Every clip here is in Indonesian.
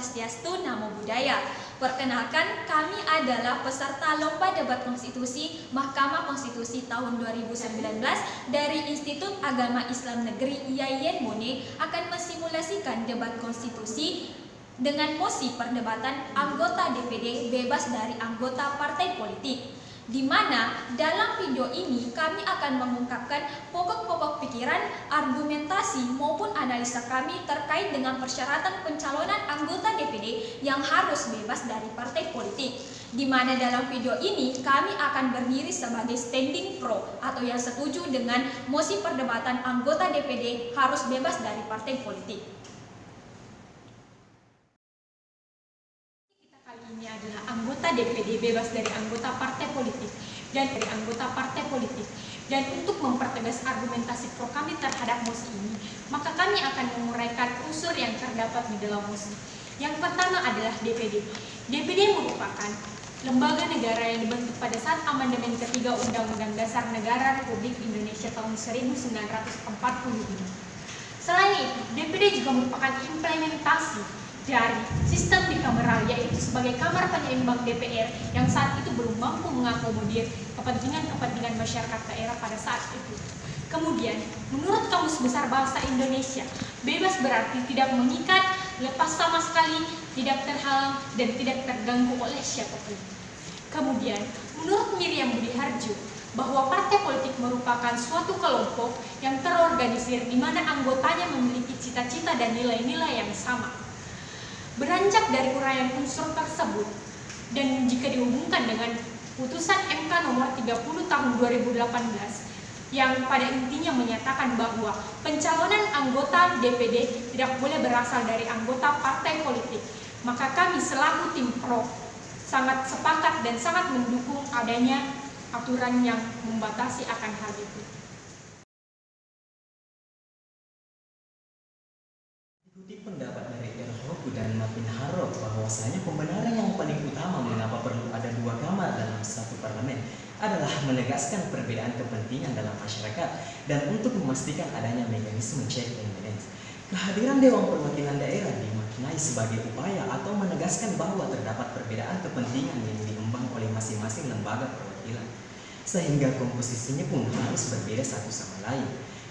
Swastiastu, Namo Buddhaya. Perkenalkan, kami adalah peserta Lomba Debat Konstitusi Mahkamah Konstitusi tahun 2019 dari Institut Agama Islam Negeri IAIN Bone akan mensimulasikan debat konstitusi dengan mosi perdebatan anggota DPD bebas dari anggota partai politik, di mana dalam video ini kami akan mengungkapkan pokok-pokok pikiran, argumentasi maupun analisa kami terkait dengan persyaratan pencalonan anggota DPD yang harus bebas dari partai politik. Di mana dalam video ini kami akan berdiri sebagai standing pro atau yang setuju dengan mosi perdebatan anggota DPD harus bebas dari partai politik. Ini adalah anggota DPD bebas dari anggota partai politik dan untuk mempertegas argumentasi pro kami terhadap mosi ini, maka kami akan menguraikan unsur yang terdapat di dalam mosi. Yang pertama adalah DPD. DPD merupakan lembaga negara yang dibentuk pada saat amandemen ketiga Undang-Undang Dasar Negara Republik Indonesia tahun 1945. Selain itu, DPD juga merupakan implementasi dari sistem bikameral, yaitu sebagai kamar penyeimbang DPR yang saat itu belum mampu mengakomodir kepentingan masyarakat daerah pada saat itu. Kemudian, menurut Kamus Besar Bahasa Indonesia, bebas berarti tidak mengikat, lepas sama sekali, tidak terhalang, dan tidak terganggu oleh siapapun. Kemudian, menurut Miriam Budi Harjo, bahwa partai politik merupakan suatu kelompok yang terorganisir di mana anggotanya memiliki cita-cita dan nilai-nilai yang sama. Beranjak dari uraian unsur tersebut dan jika dihubungkan dengan putusan MK nomor 30 tahun 2018 yang pada intinya menyatakan bahwa pencalonan anggota DPD tidak boleh berasal dari anggota partai politik, maka kami selaku tim pro sangat sepakat dan sangat mendukung adanya aturan yang membatasi akan hal itu. Ikuti pendapat dari Erhoku dan Martin Harrop bahwasanya pembenaran yang paling utama mengapa perlu ada dua kamar dalam satu parlemen adalah menegaskan perbedaan kepentingan dalam masyarakat dan untuk memastikan adanya mekanisme check and balance. Kehadiran Dewan Perwakilan Daerah dimaknai sebagai upaya atau menegaskan bahwa terdapat perbedaan kepentingan yang diemban oleh masing-masing lembaga perwakilan, sehingga komposisinya pun harus berbeda satu sama lain.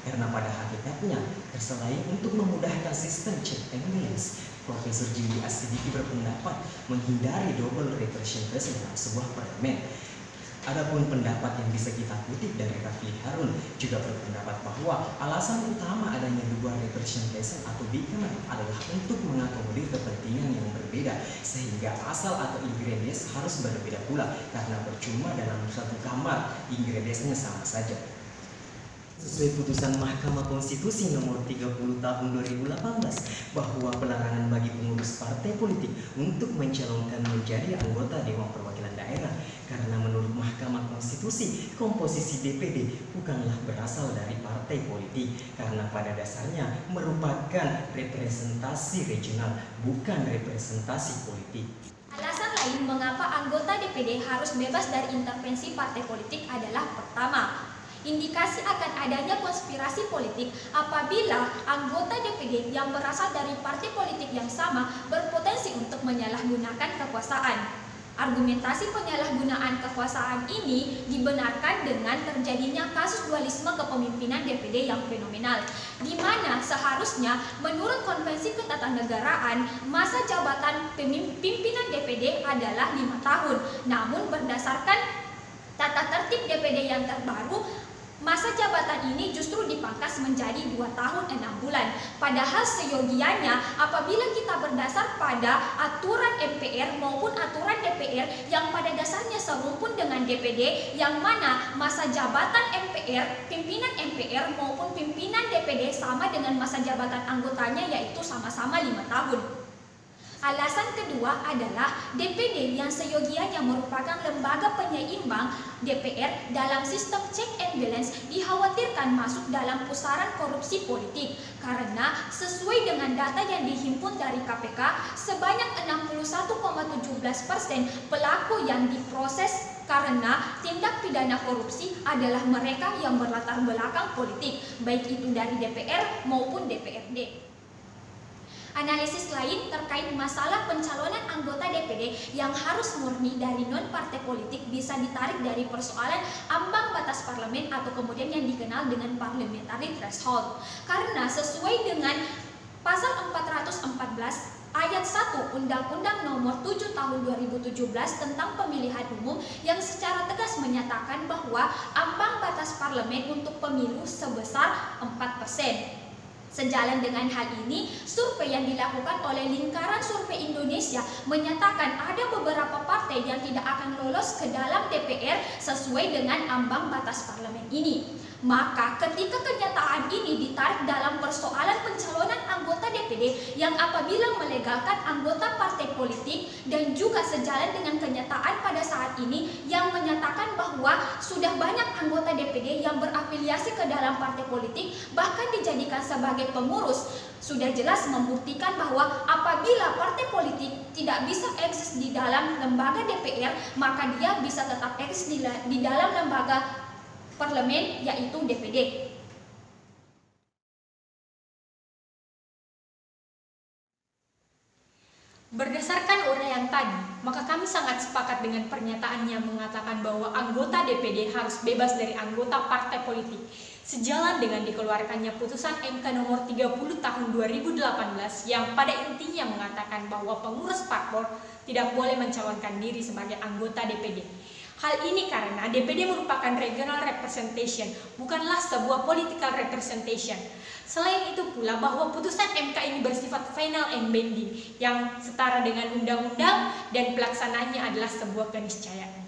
Karena pada hakikatnya, selain untuk memudahkan sistem check and balance, Profesor Jimmy Asidiki berpendapat menghindari double representation dalam sebuah parlemen. Adapun pendapat yang bisa kita kutip dari Rafli Harun juga berpendapat bahwa alasan utama adanya dua representation atau bikamer adalah untuk mengakomodir kepentingan yang berbeda, sehingga asal atau ingredients harus berbeda pula, karena percuma dalam satu kamar ingredientsnya sama saja. Sesuai putusan Mahkamah Konstitusi nomor 30 tahun 2018 bahwa pelarangan bagi pengurus partai politik untuk mencalonkan menjadi anggota Dewan Perwakilan Daerah, karena menurut Mahkamah Konstitusi komposisi DPD bukanlah berasal dari partai politik, karena pada dasarnya merupakan representasi regional, bukan representasi politik. Alasan lain mengapa anggota DPD harus bebas dari intervensi partai politik adalah pertama, indikasi akan adanya konspirasi politik apabila anggota DPD yang berasal dari partai politik yang sama berpotensi untuk menyalahgunakan kekuasaan. Argumentasi penyalahgunaan kekuasaan ini dibenarkan dengan terjadinya kasus dualisme kepemimpinan DPD yang fenomenal, di mana seharusnya menurut Konvensi Ketatanegaraan masa jabatan pimpinan DPD adalah 5 tahun. Namun berdasarkan tata tertib DPD yang terbaru, masa jabatan ini justru dipangkas menjadi 2 tahun 6 bulan. Padahal seyogianya apabila kita berdasar pada aturan MPR maupun aturan DPR yang pada dasarnya serumpun dengan DPD, yang mana masa jabatan MPR, pimpinan MPR maupun pimpinan DPD sama dengan masa jabatan anggotanya, yaitu sama-sama 5 tahun. Alasan kedua adalah DPD yang seyogianya merupakan lembaga penyeimbang DPR dalam sistem check and balance dikhawatirkan masuk dalam pusaran korupsi politik, karena sesuai dengan data yang dihimpun dari KPK, sebanyak 61,17% pelaku yang diproses karena tindak pidana korupsi adalah mereka yang berlatar belakang politik, baik itu dari DPR maupun DPRD. Analisis lain terkait masalah pencalonan anggota DPD yang harus murni dari non-partai politik bisa ditarik dari persoalan ambang batas parlemen atau kemudian yang dikenal dengan parliamentary threshold. Karena sesuai dengan pasal 414 ayat 1 Undang-Undang Nomor 7 Tahun 2017 tentang Pemilihan Umum yang secara tegas menyatakan bahwa ambang batas parlemen untuk pemilu sebesar 4%. Sejalan dengan hal ini, survei yang dilakukan oleh Lingkaran Survei Indonesia menyatakan ada beberapa partai yang tidak akan lolos ke dalam DPR sesuai dengan ambang batas parlemen ini. Maka ketika kenyataan ini ditarik dalam persoalan pencalonan anggota DPD yang apabila melegalkan anggota partai politik dan juga sejalan dengan kenyataan pada saat ini yang menyatakan bahwa sudah banyak anggota DPD yang berafiliasi ke dalam partai politik bahkan dijadikan sebagai pengurus, sudah jelas membuktikan bahwa apabila partai politik tidak bisa eksis di dalam lembaga DPR, maka dia bisa tetap eksis di dalam lembaga parlemen, yaitu DPD. Berdasarkan uraian tadi, maka kami sangat sepakat dengan pernyataan yang mengatakan bahwa anggota DPD harus bebas dari anggota partai politik, sejalan dengan dikeluarkannya putusan MK nomor 30 tahun 2018 yang pada intinya mengatakan bahwa pengurus parpol tidak boleh mencalonkan diri sebagai anggota DPD. Hal ini karena DPD merupakan regional representation, bukanlah sebuah political representation. Selain itu pula bahwa putusan MK ini bersifat final and binding yang setara dengan undang-undang dan pelaksanaannya adalah sebuah keniscayaan.